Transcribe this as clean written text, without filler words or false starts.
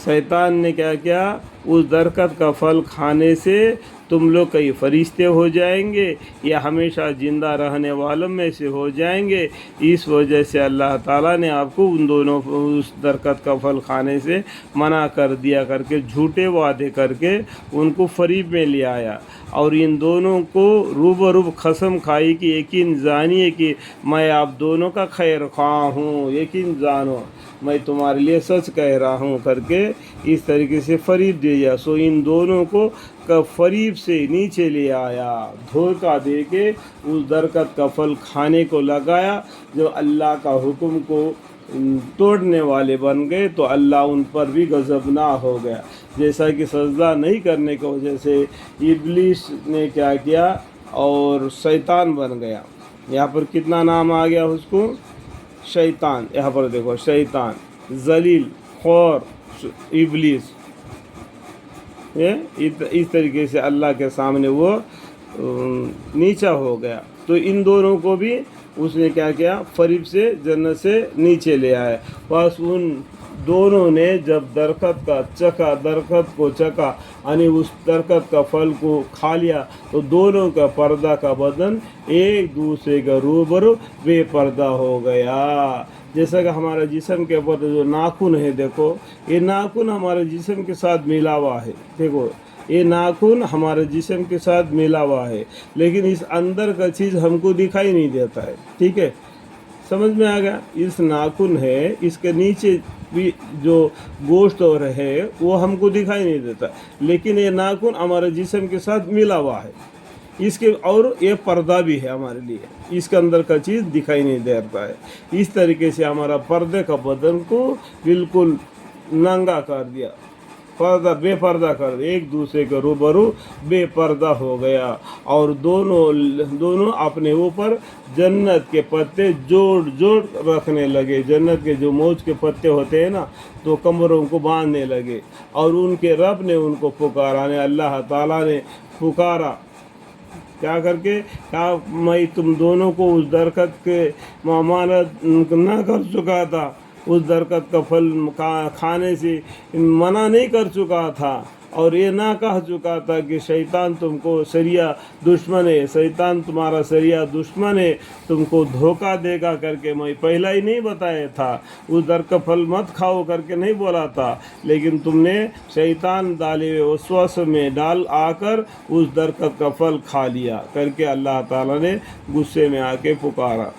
शैतान ने क्या किया, उस दरख्त का फल खाने से तुम लोग कई फरिश्ते हो जाएंगे या हमेशा ज़िंदा रहने वालों में से हो जाएंगे। इस वजह से अल्लाह ताला ने आपको उन दोनों उस दरख्त का फल खाने से मना कर दिया करके झूठे वादे करके उनको फरीब में ले आया। और इन दोनों को रूबरू कसम खाई कि यकीन जानिए कि मैं आप दोनों का खैर ख्वाह हूँ, यकीन जानो मैं तुम्हारे लिए सच कह रहा हूँ करके इस तरीके से फरीब दिया। सो इन दोनों को फरीब से नीचे ले आया, धोखा दे के उस दरख्त का फल खाने को लगाया। जो अल्लाह का हुक्म को तोड़ने वाले बन गए तो अल्लाह उन पर भी गज़बना हो गया। जैसा कि सजदा नहीं करने की वजह से इब्लीस ने क्या किया और शैतान बन गया। यहाँ पर कितना नाम आ गया उसको, शैतान। यहाँ पर देखो शैतान, जलील, खौर, इब्लीस। ये इस तरीके से अल्लाह के सामने वो नीचा हो गया। तो इन दोनों को भी उसने क्या किया, फरीब से जन्नत से नीचे ले आया। बस उन दोनों ने जब दरख्त को चखा यानी उस दरख्त का फल को खा लिया तो दोनों का पर्दा का बदन एक दूसरे का रूबरू बेपर्दा हो गया। जैसा कि हमारा जिस्म के ऊपर जो नाखून है, देखो ये नाखून हमारे जिस्म के साथ मिला हुआ है। देखो ये नाखून हमारे जिस्म के साथ मिला हुआ है, लेकिन इस अंदर का चीज़ हमको दिखाई नहीं देता है। ठीक है, समझ में आ गया। इस नाखून है, इसके नीचे भी जो गोश्त और है वो हमको दिखाई नहीं देता, लेकिन ये नाखून हमारे जिस्म के साथ मिला हुआ है इसके, और ये पर्दा भी है हमारे लिए, इसके अंदर का चीज़ दिखाई नहीं देता है। इस तरीके से हमारा पर्दे का बदन को बिल्कुल नंगा कर दिया, बेपर्दा कर दिया, एक दूसरे के रूबरू बेपर्दा हो गया। और दोनों अपने ऊपर जन्नत के पत्ते जोड़ रखने लगे। जन्नत के जो मौज के पत्ते होते हैं ना, तो कमरों को बांधने लगे। और उनके रब ने उनको पुकारा, ने अल्लाह ताला ने पुकारा क्या करके, क्या मैं तुम दोनों को उस दरख्त के मामानत ना कर चुका था, उस दरख्त का फल खाने से मना नहीं कर चुका था, और ये ना कह चुका था कि शैतान तुमको सरिया दुश्मन है, शैतान तुम्हारा सरिया दुश्मन है, तुमको धोखा देगा करके मैं पहला ही नहीं बताया था। उस दरख्त का फल मत खाओ करके नहीं बोला था, लेकिन तुमने शैतान डाले हुए वसवस में डाल आकर उस दरख्त का फल खा लिया करके अल्लाह ताला ने गुस्से में आके पुकारा।